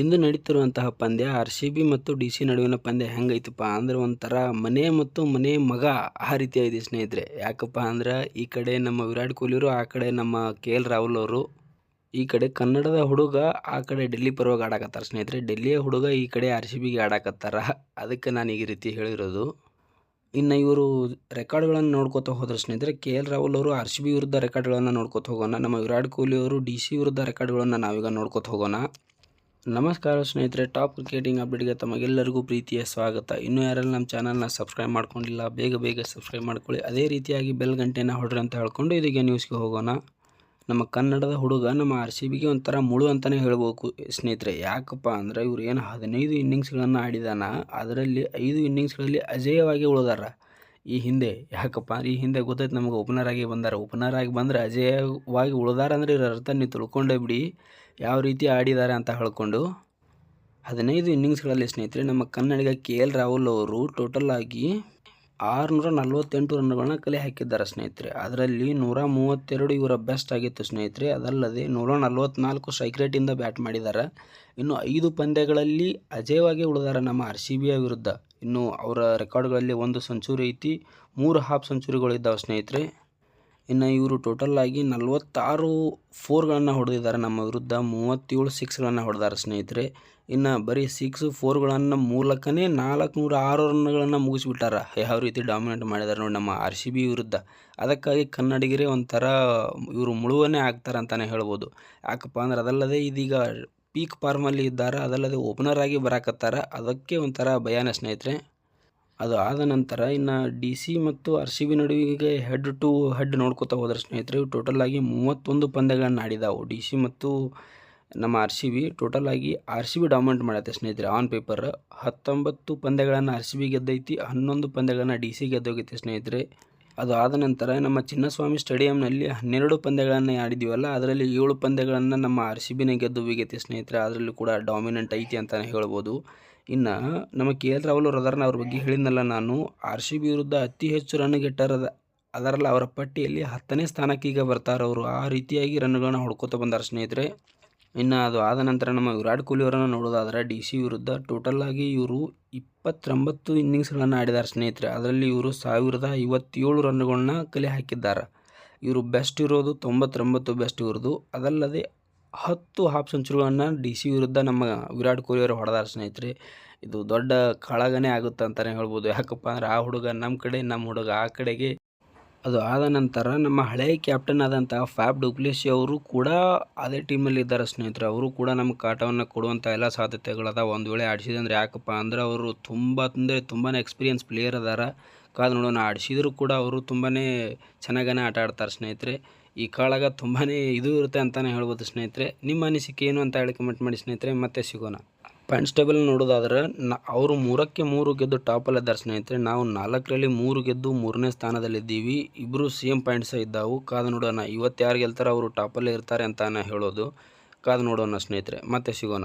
ಇಂದು ನಡೀತಿರುವಂತಹ ಪಂದ್ಯ RCB ಮತ್ತು DC ನಡುವಿನ ಪಂದ್ಯ ಹೆಂಗೈತಪ್ಪ ಅಂದ್ರೆ ಒಂಥರ ಮನೆ ಮತ್ತು ಮನೆ ಮಗ ಆ ರೀತಿಯಾಗಿದೆ ಸ್ನೇಹಿತರೆ. ಯಾಕಪ್ಪ ಅಂದ್ರೆ ಈ ಕಡೆ ನಮ್ಮ ವಿರಾಟ್ ಕೊಹ್ಲಿಯವರು, ಆ ಕಡೆ ನಮ್ಮ KL ರಾಹುಲ್ ಅವರು. ಈ ಕಡೆ ಕನ್ನಡದ ಹುಡುಗ ಆ ಕಡೆ ಡೆಲ್ಲಿ ಪರವಾಗಿ ಆಡಾಕತ್ತಾರ ಸ್ನೇಹಿತರೆ. ಡೆಲ್ಲಿಯ ಹುಡುಗ ಈ ಕಡೆ RCBಗೆ ಆಡಾಕತ್ತಾರ. ಅದಕ್ಕೆ ನಾನು ಈ ರೀತಿ ಹೇಳಿರೋದು. ಇನ್ನು ಇವರು ರೆಕಾರ್ಡ್ಗಳನ್ನು ನೋಡ್ಕೋತ ಹೋದ್ರೆ ಸ್ನೇಹಿತರೆ, KL ರಾಹುಲ್ ಅವರು RCB ವಿರುದ್ಧ ರೆಕಾರ್ಡ್ಗಳನ್ನು ನೋಡ್ಕೋತ ಹೋಗೋಣ. ನಮ್ಮ ವಿರಾಟ್ ಕೊಹ್ಲಿ ಅವರು DC ವಿರುದ್ಧ ರೆಕಾರ್ಡ್ಗಳನ್ನು ನಾವೀಗ ನೋಡ್ಕೋತ ಹೋಗೋಣ. ನಮಸ್ಕಾರ ಸ್ನೇಹಿತರೆ, ಟಾಪ್ ಕ್ರಿಕೆಟಿಂಗ್ ಅಪ್ಡೇಟ್ಗೆ ತಮಗೆಲ್ಲರಿಗೂ ಪ್ರೀತಿಯ ಸ್ವಾಗತ. ಇನ್ನೂ ಯಾರೆಲ್ಲ ನಮ್ಮ ಚಾನಲ್ನ ಸಬ್ಸ್ಕ್ರೈಬ್ ಮಾಡ್ಕೊಂಡಿಲ್ಲ ಬೇಗ ಸಬ್ಸ್ಕ್ರೈಬ್ ಮಾಡ್ಕೊಳ್ಳಿ. ಅದೇ ರೀತಿಯಾಗಿ ಬೆಲ್ ಗಂಟೆನ ಹೊಡ್ರಿ ಅಂತ ಹೇಳ್ಕೊಂಡು ಇದೀಗ ನ್ಯೂಸ್ಗೆ ಹೋಗೋಣ. ನಮ್ಮ ಕನ್ನಡದ ಹುಡುಗ ನಮ್ಮ RCBಗೆ ಒಂಥರ ಮುಳು ಅಂತಲೇ ಹೇಳ್ಬೇಕು ಸ್ನೇಹಿತರೆ. ಯಾಕಪ್ಪ ಅಂದರೆ ಇವ್ರು ಏನು 15 ಇನ್ನಿಂಗ್ಸ್ಗಳನ್ನು ಆಡಿದಾನ, ಅದರಲ್ಲಿ 5 ಇನ್ನಿಂಗ್ಸ್ಗಳಲ್ಲಿ ಅಜೇಯವಾಗಿ ಉಳಿದಾರ ಈ ಹಿಂದೆ. ಯಾಕಪ್ಪ ಅಂದರೆ ಈ ಹಿಂದೆ ಗೊತ್ತೈತೆ ನಮಗೆ, ಓಪನರ್ ಆಗಿ ಬಂದಾರ. ಓಪನರ್ ಆಗಿ ಬಂದರೆ ಅಜೇಯವಾಗಿ ಉಳಿದಾರ ಅಂದರೆ ಇವ್ರ ಅರ್ಥ ನೀವು ತಿಳ್ಕೊಂಡೇ ಬಿಡಿ ಯಾವ ರೀತಿ ಆಡಿದ್ದಾರೆ ಅಂತ ಹೇಳ್ಕೊಂಡು. 15 ಇನ್ನಿಂಗ್ಸ್ಗಳಲ್ಲಿ ಸ್ನೇಹಿತರೆ ನಮ್ಮ ಕನ್ನಡಿಗ KL ರಾಹುಲ್ ಅವರು ಟೋಟಲ್ ಆಗಿ 648 ರನ್ಗಳನ್ನ ಕಲೆ ಹಾಕಿದ್ದಾರೆ ಸ್ನೇಹಿತರೆ. ಅದರಲ್ಲಿ 132 ಇವರ ಬೆಸ್ಟ್ ಆಗಿತ್ತು ಸ್ನೇಹಿತರೆ. ಅದಲ್ಲದೆ 144 ಸ್ಟ್ರೈಕ್ ರೇಟಿಂದ ಬ್ಯಾಟ್ ಮಾಡಿದ್ದಾರೆ. ಇನ್ನು 5 ಪಂದ್ಯಗಳಲ್ಲಿ ಅಜೇಯವಾಗಿ ಉಳಿದಾರ ನಮ್ಮ RCBಯ ವಿರುದ್ಧ. ಇನ್ನು ಅವರ ರೆಕಾರ್ಡ್ಗಳಲ್ಲಿ 1 ಸೆಂಚುರಿ ಐತಿ, 3 ಹಾಫ್ ಸೆಂಚುರಿಗಳಿದ್ದಾವೆ ಸ್ನೇಹಿತರೆ. ಇನ್ನು ಇವರು ಟೋಟಲ್ ಆಗಿ 46 4ಗಳನ್ನು ಹೊಡೆದಿದ್ದಾರೆ ನಮ್ಮ ವಿರುದ್ಧ, 37 6ಗಳನ್ನು ಹೊಡೆದಾರೆ ಸ್ನೇಹಿತರೆ. ಇನ್ನು ಬರೀ 6 4ಗಳನ್ನು ಮೂಲಕನೇ 406 ರನ್ಗಳನ್ನು ಮುಗಿಸ್ಬಿಟ್ಟಾರ. ಯಾವ ರೀತಿ ಡಾಮಿನೇಟ್ ಮಾಡಿದ್ದಾರೆ ನೋಡಿ ನಮ್ಮ RCB ವಿರುದ್ಧ. ಅದಕ್ಕಾಗಿ ಕನ್ನಡಿಗರೇ ಒಂಥರ ಇವರು ಮುಳುವನೇ ಆಗ್ತಾರೆ ಅಂತಲೇ ಹೇಳ್ಬೋದು. ಯಾಕಪ್ಪ ಅಂದ್ರೆ ಅದಲ್ಲದೆ ಇದೀಗ ಪೀಕ್ ಫಾರ್ಮಲ್ಲಿ ಇದ್ದಾರೆ, ಅದಲ್ಲದೆ ಓಪನರ್ ಆಗಿ ಬರಾಕತ್ತಾರ. ಅದಕ್ಕೆ ಒಂಥರ ಭಯಾನ ಸ್ನೇಹಿತರೆ. ಅದು ಆದ ನಂತರ ಇನ್ನು DC ಮತ್ತು RCB ನಡುವಿಗೆ ಹೆಡ್ ಟು ಹೆಡ್ ನೋಡ್ಕೋತಾ ಹೋದ್ರೆ ಸ್ನೇಹಿತರೆ, ಟೋಟಲ್ ಆಗಿ 31 ಪಂದ್ಯಗಳನ್ನು ಆಡಿದಾವು DC ಮತ್ತು ನಮ್ಮ RCB. ಟೋಟಲ್ ಆಗಿ RCB ಡಾಮಿನೇಟ್ ಮಾಡತ್ತೆ ಸ್ನೇಹಿತರೆ. ಆನ್ ಪೇಪರ್ 19 ಪಂದ್ಯಗಳನ್ನು RCB ಗೆದ್ದೈತಿ, 11 ಪಂದ್ಯಗಳನ್ನು DC ಗೆದ್ದೋಗೈತಿ ಸ್ನೇಹಿತರೆ. ಅದು ಆದ ನಂತರ ನಮ್ಮ ಚಿನ್ನಸ್ವಾಮಿ ಸ್ಟೇಡಿಯಂನಲ್ಲಿ 12 ಪಂದ್ಯಗಳನ್ನು ಆಡಿದ್ದೀವಲ್ಲ, ಅದರಲ್ಲಿ 7 ಪಂದ್ಯಗಳನ್ನು ನಮ್ಮ RCBನೇ ಗೆದ್ದು ಹೋಗೈತಿ ಸ್ನೇಹಿತರೆ. ಅದರಲ್ಲಿ ಕೂಡ ಡಾಮಿನೆಂಟ್ ಐತಿ ಅಂತಲೇ ಹೇಳ್ಬೋದು. ಇನ್ನು ನಮ್ಮ KL ರಾಹುಲ್ ಅವರು ಅದರ ಅವ್ರ ಬಗ್ಗೆ ಹೇಳಿದ್ನಲ್ಲ ನಾನು, RCB ವಿರುದ್ಧ ಅತಿ ಹೆಚ್ಚು ರನ್ ಗೆಟ್ಟರದ, ಅದರಲ್ಲ ಅವರ ಪಟ್ಟಿಯಲ್ಲಿ 10ನೇ ಸ್ಥಾನಕ್ಕೆ ಈಗ ಬರ್ತಾರೆ ಅವರು. ಆ ರೀತಿಯಾಗಿ ರನ್ಗಳನ್ನ ಹೊಡ್ಕೋತ ಬಂದಾರ ಸ್ನೇಹಿತರೆ. ಇನ್ನು ಅದು ಆದ ನಂತರ ನಮ್ಮ ವಿರಾಟ್ ಕೊಹ್ಲಿ ಅವರನ್ನು ನೋಡೋದಾದ್ರೆ DC ವಿರುದ್ಧ ಟೋಟಲ್ ಆಗಿ ಇವರು 29 ಇನ್ನಿಂಗ್ಸ್ಗಳನ್ನು ಆಡಿದ್ದಾರೆ ಸ್ನೇಹಿತರೆ. ಅದರಲ್ಲಿ ಇವರು 1057 ರನ್ಗಳನ್ನ ಕಲೆ ಹಾಕಿದ್ದಾರೆ. ಇವರು ಬೆಸ್ಟ್ ಇರೋದು 99 ಬೆಸ್ಟ್ ಇವ್ರದ್ದು. ಅದಲ್ಲದೆ 10 ಹಾಫ್ ಸೆಂಚುರಿಗಳನ್ನು DC ವಿರುದ್ಧ ನಮ್ಮ ವಿರಾಟ್ ಕೊಹ್ಲಿ ಅವರು ಹೊಡೆದಾರ ಸ್ನೇಹಿತರೆ. ಇದು ದೊಡ್ಡ ಕಾಳಗನೇ ಆಗುತ್ತೆ ಅಂತಲೇ ಹೇಳ್ಬೋದು. ಯಾಕಪ್ಪ ಅಂದ್ರೆ ಆ ಹುಡುಗ ನಮ್ಮ ಕಡೆ, ನಮ್ಮ ಹುಡುಗ ಆ ಕಡೆಗೆ. ಅದು ಆದ ನಂತರ ನಮ್ಮ ಹಳೆಯ ಕ್ಯಾಪ್ಟನ್ ಆದಂತಹ ಫ್ಯಾಫ್ ಡು ಪ್ಲೆಸಿಸ್ ಅವರು ಕೂಡ ಅದೇ ಟೀಮಲ್ಲಿ ಇದ್ದಾರೆ ಸ್ನೇಹಿತರೆ. ಅವರು ಕೂಡ ನಮ್ಗೆ ಕಾಟವನ್ನು ಕೊಡುವಂಥ ಎಲ್ಲ ಸಾಧ್ಯತೆಗಳದ ಒಂದು ವೇಳೆ ಆಡಿಸಿದಂದ್ರೆ. ಯಾಕಪ್ಪ ಅಂದ್ರೆ ಅವರು ತುಂಬಾ ಎಕ್ಸ್ಪೀರಿಯನ್ಸ್ ಪ್ಲೇಯರ್ ಅದಾರ. ಕಾದು ನೋಡೋಣ, ಆಡಿಸಿದ್ರು ಕೂಡ ಅವರು ತುಂಬಾ ಚೆನ್ನಾಗೇ ಆಟ ಆಡ್ತಾರೆ ಸ್ನೇಹಿತರೆ. ಈ ಕಾಳಗ ತುಂಬಾ ಇದು ಇರುತ್ತೆ ಅಂತಲೇ ಹೇಳ್ಬೋದು ಸ್ನೇಹಿತರೆ. ನಿಮ್ಮ ಅನಿಸಿಕೆ ಏನು ಅಂತ ಹೇಳಿ ಕಮೆಂಟ್ ಮಾಡಿ ಸ್ನೇಹಿತರೆ. ಮತ್ತೆ ಸಿಗೋಣ. ಪಾಯಿಂಟ್ಸ್ ಟೇಬಲ್ ನೋಡೋದಾದ್ರೆ ಅವರು 3ಕ್ಕೆ 3 ಗೆದ್ದು ಟಾಪಲ್ಲಿದ್ದಾರೆ ಸ್ನೇಹಿತರೆ. ನಾವು 4ರಲ್ಲಿ 3 ಗೆದ್ದು 3ನೇ ಸ್ಥಾನದಲ್ಲಿದ್ದೀವಿ. ಇಬ್ಬರು ಸೇಮ್ ಪಾಯಿಂಟ್ಸ್ ಇದ್ದಾವೆ. ಕಾದು ನೋಡೋಣ, ಇವತ್ತು ಯಾರು ಗೆಲ್ತಾರೆ ಅವರು ಟಾಪಲ್ಲೇ ಇರ್ತಾರೆ ಅಂತ ಹೇಳೋದು. ಕಾದು ನೋಡೋಣ ಸ್ನೇಹಿತರೆ. ಮತ್ತೆ ಸಿಗೋಣ.